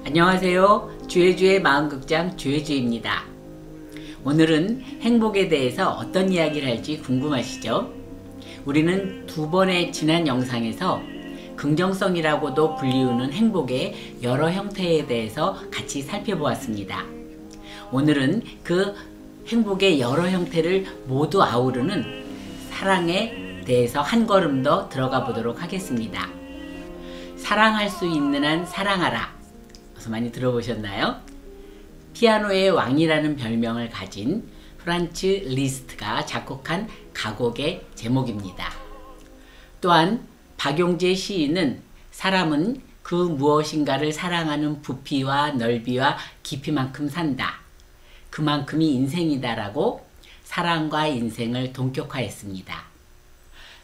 안녕하세요. 주혜주의 마음극장 주혜주입니다. 오늘은 행복에 대해서 어떤 이야기를 할지 궁금하시죠? 우리는 두 번의 지난 영상에서 긍정성이라고도 불리우는 행복의 여러 형태에 대해서 같이 살펴보았습니다. 오늘은 그 행복의 여러 형태를 모두 아우르는 사랑에 대해서 한 걸음 더 들어가 보도록 하겠습니다. 사랑할 수 있는 한 사랑하라. 많이 들어보셨나요? 피아노의 왕이라는 별명을 가진 프란츠 리스트가 작곡한 가곡의 제목입니다. 또한 박용재 시인은 사람은 그 무엇인가를 사랑하는 부피와 넓이와 깊이만큼 산다. 그만큼이 인생이다라고 사랑과 인생을 동격화했습니다.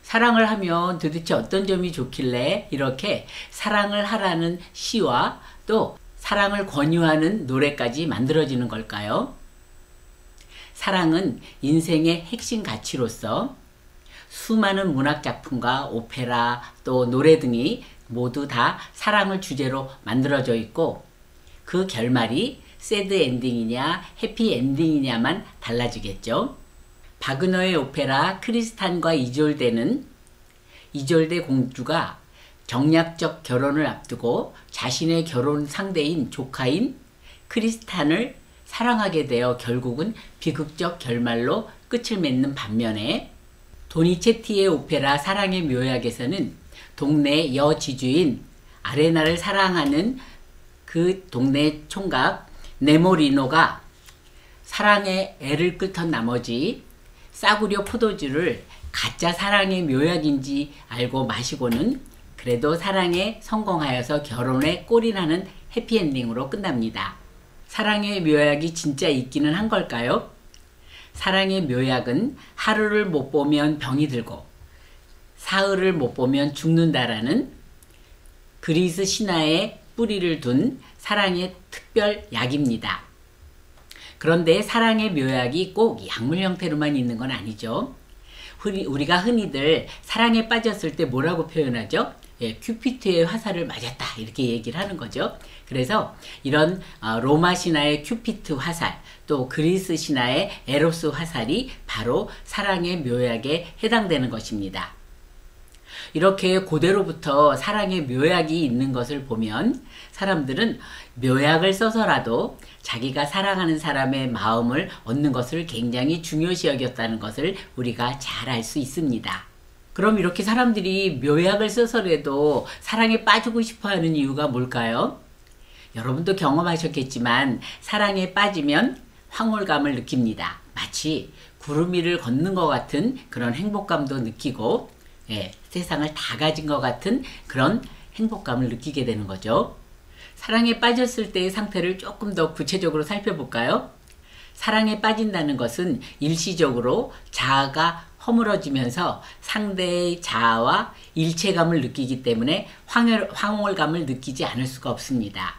사랑을 하면 도대체 어떤 점이 좋길래 이렇게 사랑을 하라는 시와 또 사랑을 권유하는 노래까지 만들어지는 걸까요? 사랑은 인생의 핵심 가치로서 수많은 문학작품과 오페라 또 노래 등이 모두 다 사랑을 주제로 만들어져 있고 그 결말이 새드 엔딩이냐 해피 엔딩이냐만 달라지겠죠. 바그너의 오페라 크리스탄과 이졸데는 이졸데 공주가 정략적 결혼을 앞두고 자신의 결혼 상대인 조카인 크리스탄을 사랑하게 되어 결국은 비극적 결말로 끝을 맺는 반면에 도니체티의 오페라 사랑의 묘약에서는 동네 여지주인 아레나를 사랑하는 그 동네 총각 네모리노가 사랑에 애를 끌던 나머지 싸구려 포도주를 가짜 사랑의 묘약인지 알고 마시고는 그래도 사랑에 성공하여서 결혼에 꼴이나는 해피엔딩으로 끝납니다. 사랑의 묘약이 진짜 있기는 한 걸까요? 사랑의 묘약은 하루를 못 보면 병이 들고 사흘을 못 보면 죽는다라는 그리스 신화에 뿌리를 둔 사랑의 특별 약입니다. 그런데 사랑의 묘약이 꼭 약물 형태로만 있는 건 아니죠. 우리가 흔히들 사랑에 빠졌을 때 뭐라고 표현하죠? 큐피트의 화살을 맞았다 이렇게 얘기를 하는 거죠. 그래서 이런 로마 신화의 큐피트 화살 또 그리스 신화의 에로스 화살이 바로 사랑의 묘약에 해당되는 것입니다. 이렇게 고대로부터 사랑의 묘약이 있는 것을 보면 사람들은 묘약을 써서라도 자기가 사랑하는 사람의 마음을 얻는 것을 굉장히 중요시 여겼다는 것을 우리가 잘 알 수 있습니다. 그럼 이렇게 사람들이 묘약을 써서라도 사랑에 빠지고 싶어하는 이유가 뭘까요? 여러분도 경험하셨겠지만 사랑에 빠지면 황홀감을 느낍니다. 마치 구름 위를 걷는 것 같은 그런 행복감도 느끼고 세상을 다 가진 것 같은 그런 행복감을 느끼게 되는 거죠. 사랑에 빠졌을 때의 상태를 조금 더 구체적으로 살펴볼까요? 사랑에 빠진다는 것은 일시적으로 자아가 허물어지면서 상대의 자아와 일체감을 느끼기 때문에 황홀감을 느끼지 않을 수가 없습니다.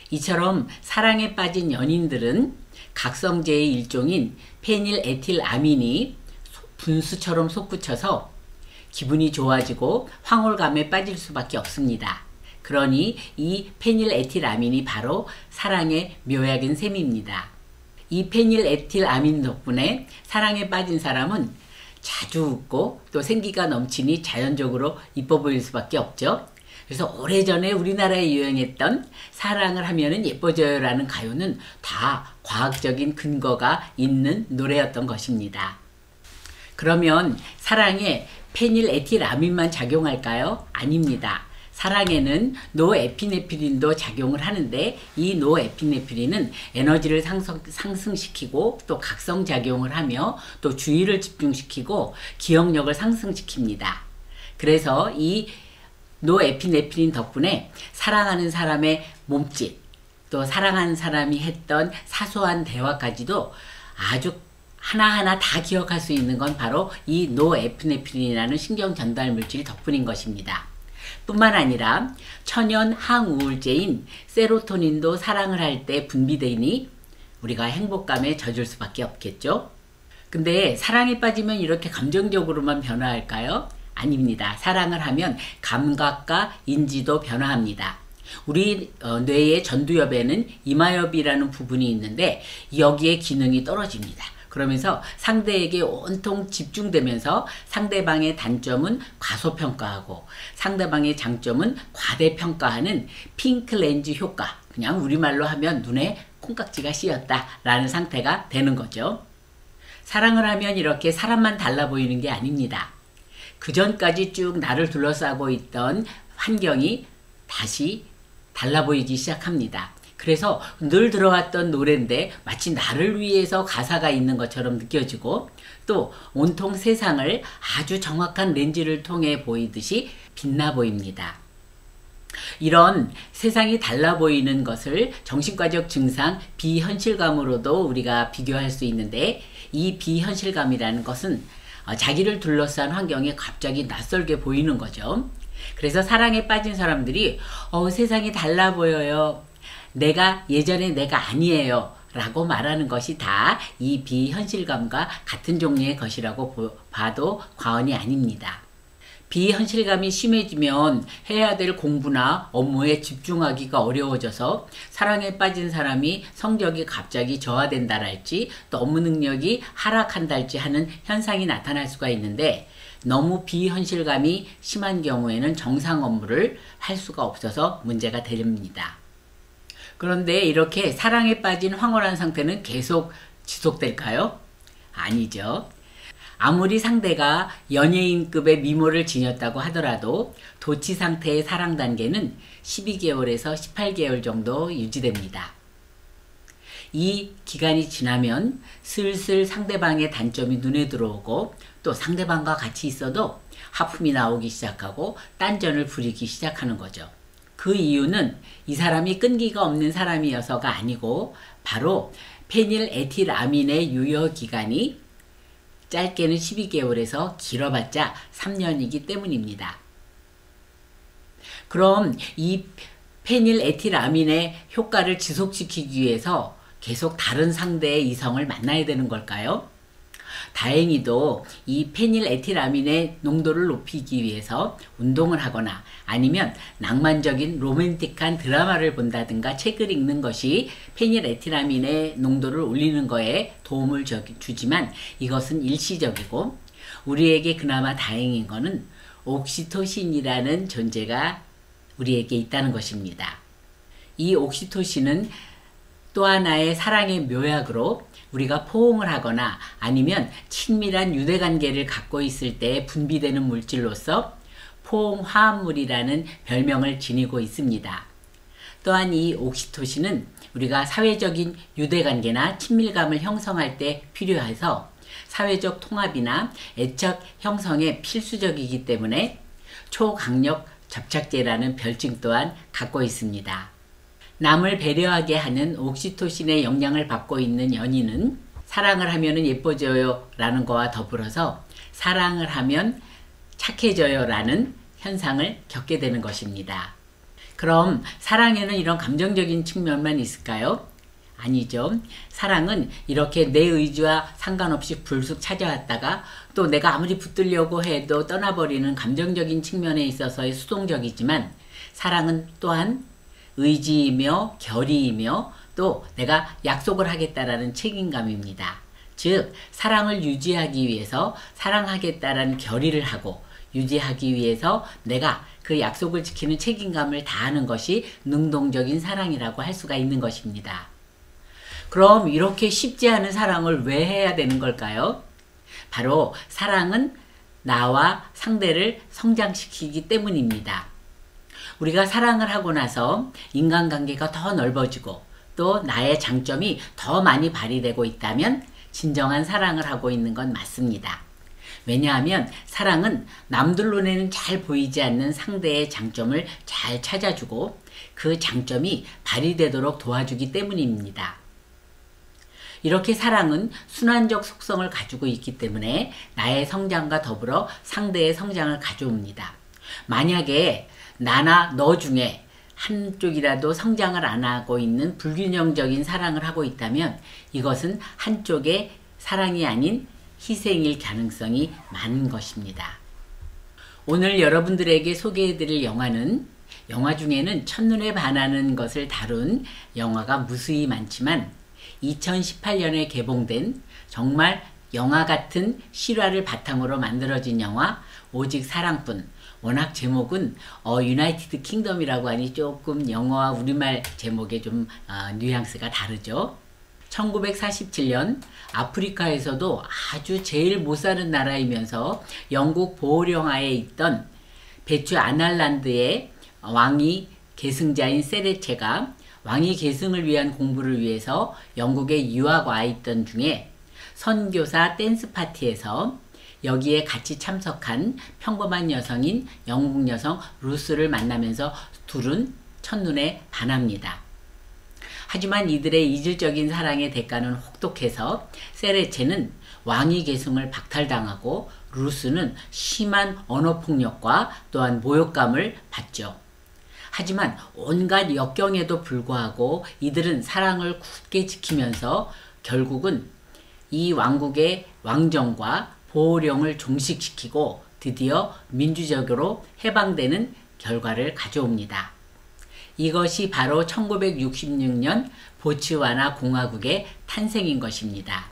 이처럼 사랑에 빠진 연인들은 각성제의 일종인 페닐에틸아민이 분수처럼 솟구쳐서 기분이 좋아지고 황홀감에 빠질 수밖에 없습니다. 그러니 이 페닐에틸아민이 바로 사랑의 묘약인 셈입니다. 이 페닐에틸아민 덕분에 사랑에 빠진 사람은 자주 웃고 또 생기가 넘치니 자연적으로 이뻐 보일 수밖에 없죠. 그래서 오래전에 우리나라에 유행했던 사랑을 하면은 예뻐져요 라는 가요는 다 과학적인 근거가 있는 노래였던 것입니다. 그러면 사랑에 페닐에틸아민만 작용할까요? 아닙니다. 사랑에는 노에피네프린도 작용을 하는데 이 노에피네프린은 에너지를 상승시키고 또 각성작용을 하며 또 주의를 집중시키고 기억력을 상승시킵니다. 그래서 이 노에피네프린 덕분에 사랑하는 사람의 몸짓 또 사랑하는 사람이 했던 사소한 대화까지도 아주 하나하나 다 기억할 수 있는 건 바로 이 노에피네프린이라는 신경 전달 물질 덕분인 것입니다. 뿐만 아니라 천연 항우울제인 세로토닌도 사랑을 할 때 분비되니 우리가 행복감에 젖을 수밖에 없겠죠. 근데 사랑에 빠지면 이렇게 감정적으로만 변화할까요? 아닙니다. 사랑을 하면 감각과 인지도 변화합니다. 우리 뇌의 전두엽에는 이마엽이라는 부분이 있는데 여기에 기능이 떨어집니다. 그러면서 상대에게 온통 집중되면서 상대방의 단점은 과소평가하고 상대방의 장점은 과대평가하는 핑크 렌즈 효과, 그냥 우리말로 하면 눈에 콩깍지가 씌었다 라는 상태가 되는 거죠. 사랑을 하면 이렇게 사람만 달라 보이는 게 아닙니다. 그 전까지 쭉 나를 둘러싸고 있던 환경이 다시 달라 보이기 시작합니다. 그래서 늘 들어왔던 노래인데 마치 나를 위해서 가사가 있는 것처럼 느껴지고 또 온통 세상을 아주 정확한 렌즈를 통해 보이듯이 빛나 보입니다. 이런 세상이 달라 보이는 것을 정신과적 증상 비현실감으로도 우리가 비교할 수 있는데, 이 비현실감이라는 것은 자기를 둘러싼 환경에 갑자기 낯설게 보이는 거죠. 그래서 사랑에 빠진 사람들이 세상이 달라 보여요, 내가 예전에 내가 아니에요 라고 말하는 것이 다 이 비현실감과 같은 종류의 것이라고 봐도 과언이 아닙니다. 비현실감이 심해지면 해야 될 공부나 업무에 집중하기가 어려워져서 사랑에 빠진 사람이 성적이 갑자기 저하된다랄지 또 업무 능력이 하락한달지 하는 현상이 나타날 수가 있는데, 너무 비현실감이 심한 경우에는 정상 업무를 할 수가 없어서 문제가 됩니다. 그런데 이렇게 사랑에 빠진 황홀한 상태는 계속 지속될까요? 아니죠. 아무리 상대가 연예인급의 미모를 지녔다고 하더라도 도치 상태의 사랑 단계는 12개월에서 18개월 정도 유지됩니다. 이 기간이 지나면 슬슬 상대방의 단점이 눈에 들어오고 또 상대방과 같이 있어도 하품이 나오기 시작하고 딴전을 부리기 시작하는 거죠. 그 이유는 이 사람이 끈기가 없는 사람이어서가 아니고 바로 페닐에틸아민의 유효기간이 짧게는 12개월에서 길어봤자 3년이기 때문입니다. 그럼 이 페닐에틸아민의 효과를 지속시키기 위해서 계속 다른 상대의 이성을 만나야 되는 걸까요? 다행히도 이 페닐에틸아민의 농도를 높이기 위해서 운동을 하거나 아니면 낭만적인 로맨틱한 드라마를 본다든가 책을 읽는 것이 페닐에틸아민의 농도를 올리는 거에 도움을 주지만 이것은 일시적이고, 우리에게 그나마 다행인 것은 옥시토신이라는 존재가 우리에게 있다는 것입니다. 이 옥시토신은 또 하나의 사랑의 묘약으로 우리가 포옹을 하거나 아니면 친밀한 유대관계를 갖고 있을 때 분비되는 물질로서 포옹화합물이라는 별명을 지니고 있습니다. 또한 이 옥시토신은 우리가 사회적인 유대관계나 친밀감을 형성할 때 필요해서 사회적 통합이나 애착 형성에 필수적이기 때문에 초강력 접착제라는 별칭 또한 갖고 있습니다. 남을 배려하게 하는 옥시토신의 영향을 받고 있는 연인은 사랑을 하면 예뻐져요 라는 거와 더불어서 사랑을 하면 착해져요 라는 현상을 겪게 되는 것입니다. 그럼 사랑에는 이런 감정적인 측면만 있을까요? 아니죠. 사랑은 이렇게 내 의지와 상관없이 불쑥 찾아왔다가 또 내가 아무리 붙들려고 해도 떠나버리는 감정적인 측면에 있어서의 수동적이지만, 사랑은 또한 의지이며 결의이며 또 내가 약속을 하겠다라는 책임감입니다. 즉 사랑을 유지하기 위해서 사랑하겠다라는 결의를 하고 유지하기 위해서 내가 그 약속을 지키는 책임감을 다하는 것이 능동적인 사랑이라고 할 수가 있는 것입니다. 그럼 이렇게 쉽지 않은 사랑을 왜 해야 되는 걸까요? 바로 사랑은 나와 상대를 성장시키기 때문입니다. 우리가 사랑을 하고 나서 인간관계가 더 넓어지고 또 나의 장점이 더 많이 발휘되고 있다면 진정한 사랑을 하고 있는 건 맞습니다. 왜냐하면 사랑은 남들 눈에는 잘 보이지 않는 상대의 장점을 잘 찾아주고 그 장점이 발휘되도록 도와주기 때문입니다. 이렇게 사랑은 순환적 속성을 가지고 있기 때문에 나의 성장과 더불어 상대의 성장을 가져옵니다. 만약에 나나 너 중에 한쪽이라도 성장을 안 하고 있는 불균형적인 사랑을 하고 있다면 이것은 한쪽의 사랑이 아닌 희생일 가능성이 많은 것입니다. 오늘 여러분들에게 소개해드릴 영화는 영화 중에는 첫눈에 반하는 것을 다룬 영화가 무수히 많지만 2018년에 개봉된 정말 영화 같은 실화를 바탕으로 만들어진 영화 오직 사랑뿐, 워낙 제목은 유나이티드 킹덤이라고 하니 조금 영어와 우리말 제목에 좀 뉘앙스가 다르죠. 1947년 아프리카에서도 아주 제일 못 사는 나라이면서 영국 보호령하에 있던 배추 아날란드의 왕위 계승자인 세레체가 왕위 계승을 위한 공부를 위해서 영국에 유학 와 있던 중에 선교사 댄스 파티에서 여기에 같이 참석한 평범한 여성인 영국 여성 루스를 만나면서 둘은 첫눈에 반합니다. 하지만 이들의 이질적인 사랑의 대가는 혹독해서 세레체는 왕위 계승을 박탈당하고 루스는 심한 언어폭력과 또한 모욕감을 받죠. 하지만 온갖 역경에도 불구하고 이들은 사랑을 굳게 지키면서 결국은 이 왕국의 왕정과 보호령을 종식시키고 드디어 민주적으로 해방되는 결과를 가져옵니다. 이것이 바로 1966년 보츠와나 공화국의 탄생인 것입니다.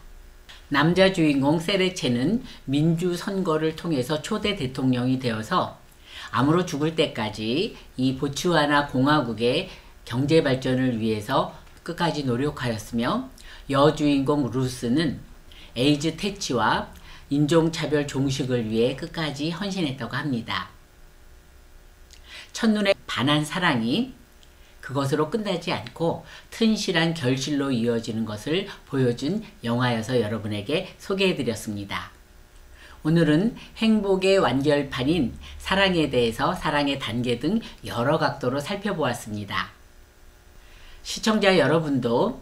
남자 주인공 세레체는 민주선거를 통해서 초대 대통령이 되어서 암으로 죽을 때까지 이 보츠와나 공화국의 경제 발전을 위해서 끝까지 노력하였으며 여주인공 루스는 에이즈 퇴치와 인종차별 종식을 위해 끝까지 헌신했다고 합니다. 첫눈에 반한 사랑이 그것으로 끝나지 않고 튼실한 결실로 이어지는 것을 보여준 영화여서 여러분에게 소개해드렸습니다. 오늘은 행복의 완결판인 사랑에 대해서 사랑의 단계 등 여러 각도로 살펴보았습니다. 시청자 여러분도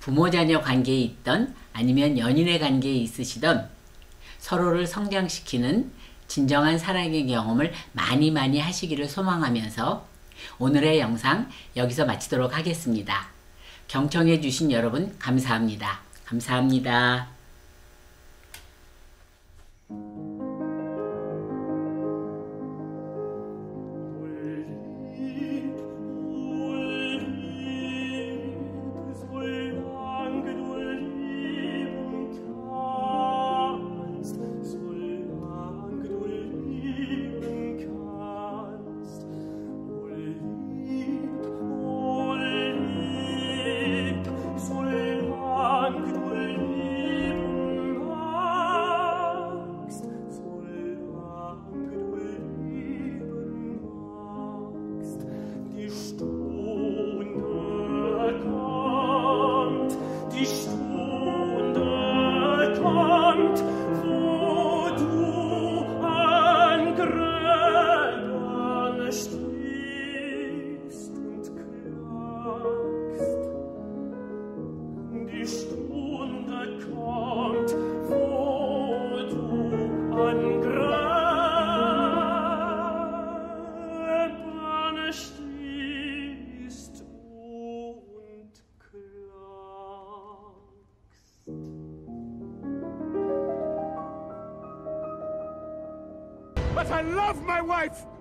부모-자녀 관계에 있던 아니면 연인의 관계에 있으시던 서로를 성장시키는 진정한 사랑의 경험을 많이 하시기를 소망하면서 오늘의 영상 여기서 마치도록 하겠습니다. 경청해 주신 여러분 감사합니다. 감사합니다. But I love my wife!